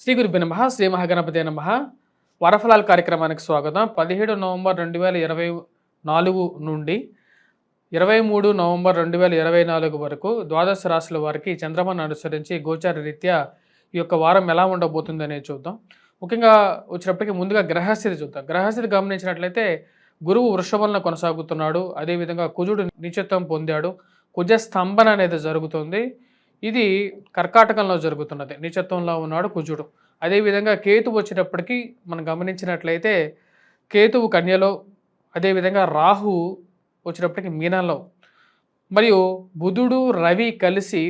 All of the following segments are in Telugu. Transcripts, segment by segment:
శ్రీ గురుభ్యో నమః. శ్రీ మహాగణపతే నమః. వారఫలాల కార్యక్రమానికి స్వాగతం. 17 నవంబర్ 2024 నుండి 23 నవంబర్ 2024 వరకు ద్వాదశ రాశుల వారికి చంద్రమను అనుసరించి గోచార రీత్యా ఈ యొక్క వారం ఎలా ఉండబోతుంది అనేది చూద్దాం. ముఖ్యంగా వచ్చినప్పటికీ ముందుగా గ్రహస్థితి చూద్దాం. గ్రహస్థితి గమనించినట్లయితే గురువు వృషభంలో కొనసాగుతున్నాడు. అదేవిధంగా కుజుడు నీచత్వం పొందాడు. కుజ స్తంభన అనేది జరుగుతుంది. ఇది కర్కాటకంలో జరుగుతున్నది. నీచత్వంలో ఉన్నాడు కుజుడు. అదేవిధంగా కేతువు వచ్చేటప్పటికి మనం గమనించినట్లయితే కేతువు కన్యలో, అదేవిధంగా రాహు వచ్చేటప్పటికి మీనంలో, మరియు బుధుడు రవి కలిసి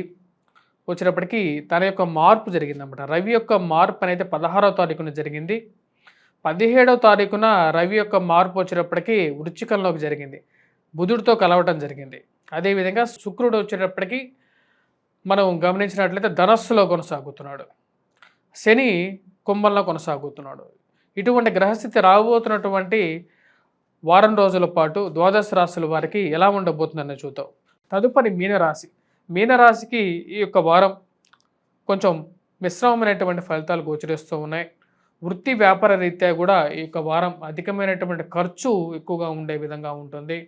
వచ్చేటప్పటికి తన యొక్క మార్పు జరిగిందన్నమాట. రవి యొక్క మార్పు అనేది 16వ తారీఖున జరిగింది. 17వ తారీఖున రవి యొక్క మార్పు వచ్చేటప్పటికి వృశ్చికంలోకి జరిగింది. బుధుడితో కలవటం జరిగింది. అదేవిధంగా శుక్రుడు వచ్చేటప్పటికి మనం గమనించినట్లయితే ధనస్సులో కొనసాగుతున్నాడు. శని కుంభంలో కొనసాగుతున్నాడు. ఇటువంటి గ్రహస్థితి రాబోతున్నటువంటి వారం రోజుల పాటు ద్వాదశ రాశుల వారికి ఎలా ఉండబోతుందని చూద్దాం. తదుపరి మీనరాశి. మీనరాశికి ఈ యొక్క వారం కొంచెం మిశ్రమమైనటువంటి ఫలితాలు గోచరిస్తూ ఉన్నాయి. వృత్తి వ్యాపార రీత్యా కూడా ఈ యొక్క వారం అధికమైనటువంటి ఖర్చు ఎక్కువగా ఉండే విధంగా ఉంటుంది.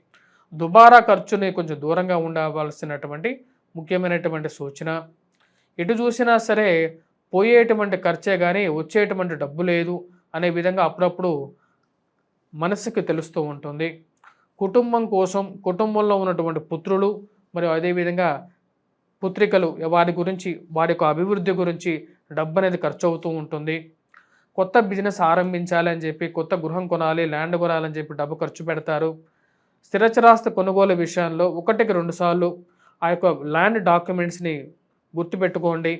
దుబారా ఖర్చుని కొంచెం దూరంగా ఉండవలసినటువంటి ముఖ్యమైనటువంటి సూచన. ఎటు చూసినా సరే పోయేటువంటి ఖర్చే కానీ వచ్చేటువంటి డబ్బు లేదు అనే విధంగా అప్పుడప్పుడు మనసుకి తెలుస్తూ ఉంటుంది. కుటుంబం కోసం కుటుంబంలో ఉన్నటువంటి పుత్రులు మరియు అదేవిధంగా పుత్రికలు వారి గురించి, వారి యొక్క అభివృద్ధి గురించి డబ్బు అనేది ఖర్చు అవుతూ ఉంటుంది. కొత్త బిజినెస్ ఆరంభించాలి అని చెప్పి, కొత్త గృహం కొనాలి, ల్యాండ్ కొనాలని చెప్పి డబ్బు ఖర్చు పెడతారు. స్థిరచరాస్తి కొనుగోలు విషయంలో 1కి 2 సార్లు ఆ యొక్క ల్యాండ్ డాక్యుమెంట్స్ని గుర్తుపెట్టుకోండి.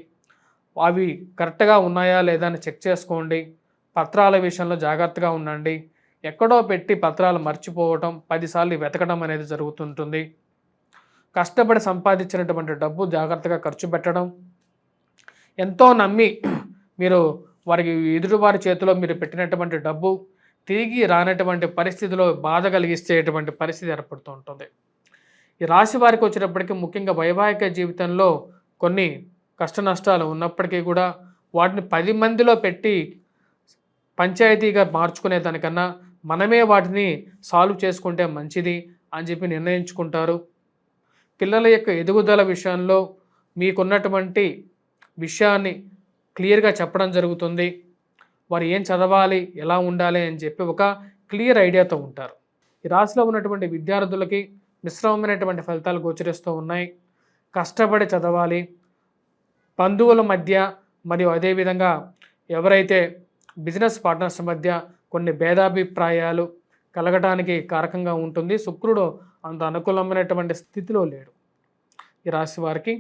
అవి కరెక్ట్గా ఉన్నాయా లేదా అని చెక్ చేసుకోండి. పత్రాల విషయంలో జాగ్రత్తగా ఉండండి. ఎక్కడో పెట్టి పత్రాలు మర్చిపోవటం, 10 సార్లు వెతకడం అనేది జరుగుతుంటుంది. కష్టపడి సంపాదించినటువంటి డబ్బు జాగ్రత్తగా ఖర్చు పెట్టడం. ఎంతో నమ్మి మీరు వారికి ఎదుటివారి చేతిలో మీరు పెట్టినటువంటి డబ్బు తిరిగి రానటువంటి పరిస్థితిలో బాధ కలిగిస్తేటువంటి పరిస్థితి ఏర్పడుతూ ఉంటుంది. ఈ రాశి వారికి వచ్చేటప్పటికీ ముఖ్యంగా వైవాహిక జీవితంలో కొన్ని కష్ట నష్టాలు ఉన్నప్పటికీ కూడా వాటిని 10 మందిలో పెట్టి పంచాయతీగా మార్చుకునే దానికన్నా మనమే వాటిని సాల్వ్ చేసుకుంటే మంచిది అని చెప్పి నిర్ణయించుకుంటారు. పిల్లల యొక్క ఎదుగుదల విషయంలో మీకున్నటువంటి విషయాన్ని క్లియర్గా చెప్పడం జరుగుతుంది. వారు ఏం చదవాలి, ఎలా ఉండాలి అని చెప్పి ఒక క్లియర్ ఐడియాతో ఉంటారు. ఈ రాశిలో ఉన్నటువంటి విద్యార్థులకి మిశ్రమమైనటువంటి ఫలితాలు గోచరిస్తూ ఉన్నాయి. కష్టపడి చదవాలి. బంధువుల మధ్య మరియు అదేవిధంగా ఎవరైతే బిజినెస్ పార్ట్నర్స్ మధ్య కొన్ని భేదాభిప్రాయాలు కలగడానికి కారకంగా ఉంటుంది. శుక్రుడు అంత అనుకూలమైనటువంటి స్థితిలో లేడు. ఈ రాశి వారికి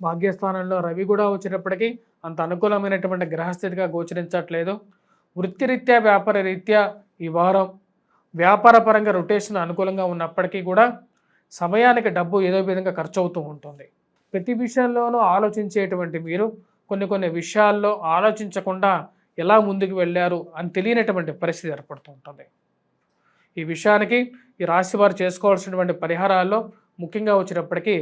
భాగ్యస్థానంలో రవి కూడా వచ్చేటప్పటికీ అంత అనుకూలమైనటువంటి గ్రహస్థితిగా గోచరించట్లేదు. వృత్తిరీత్యా వ్యాపార రీత్యా ఈ వారం వ్యాపార పరంగా రొటేషన్ అనుకూలంగా ఉన్నప్పటికీ కూడా సమయానికి డబ్బు ఏదో విధంగా ఖర్చు అవుతూ ఉంటుంది. ప్రతి విషయంలోనూ ఆలోచించేటువంటి మీరు కొన్ని విషయాల్లో ఆలోచించకుండా ఎలా ముందుకు వెళ్ళారు అని తెలియనటువంటి పరిస్థితి ఏర్పడుతూ ఉంటుంది. ఈ విషయానికి ఈ రాశి వారు చేసుకోవాల్సినటువంటి పరిహారాల్లో ముఖ్యంగా వచ్చేటప్పటికీ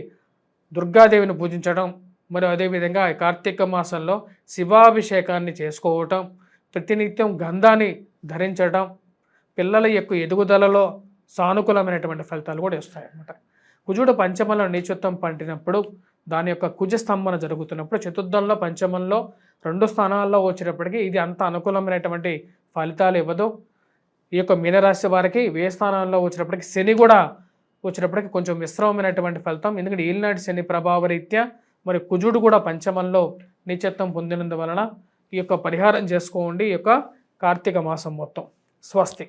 దుర్గాదేవిని పూజించడం, మరియు అదేవిధంగా కార్తీక మాసంలో శివాభిషేకాన్ని చేసుకోవటం, ప్రతినిత్యం గంధాన్ని ధరించడం పిల్లల యొక్క ఎదుగుదలలో సానుకూలమైనటువంటి ఫలితాలు కూడా వస్తాయన్నమాట. కుజుడు పంచమంలో నీచత్వం పట్టినప్పుడు, దాని యొక్క కుజ స్తంభన జరుగుతున్నప్పుడు చతుర్థంలో, పంచమంలో 2 స్థానాల్లో వచ్చేటప్పటికి ఇది అంత అనుకూలమైనటువంటి ఫలితాలు ఇవ్వదు. ఈ యొక్క మీనరాశి వారికి వ్యయ స్థానాల్లో వచ్చేటప్పటికి శని కూడా వచ్చేటప్పటికి కొంచెం మిశ్రమమైనటువంటి ఫలితం. ఎందుకంటే ఈల్నాటి శని ప్రభావ రీత్యా మరి కుజుడు కూడా పంచమంలో నీచత్వం పొందినందువలన ఈ యొక్క పరిహారం చేసుకోండి ఈ యొక్క కార్తీక మాసం మొత్తం. స్వస్తి.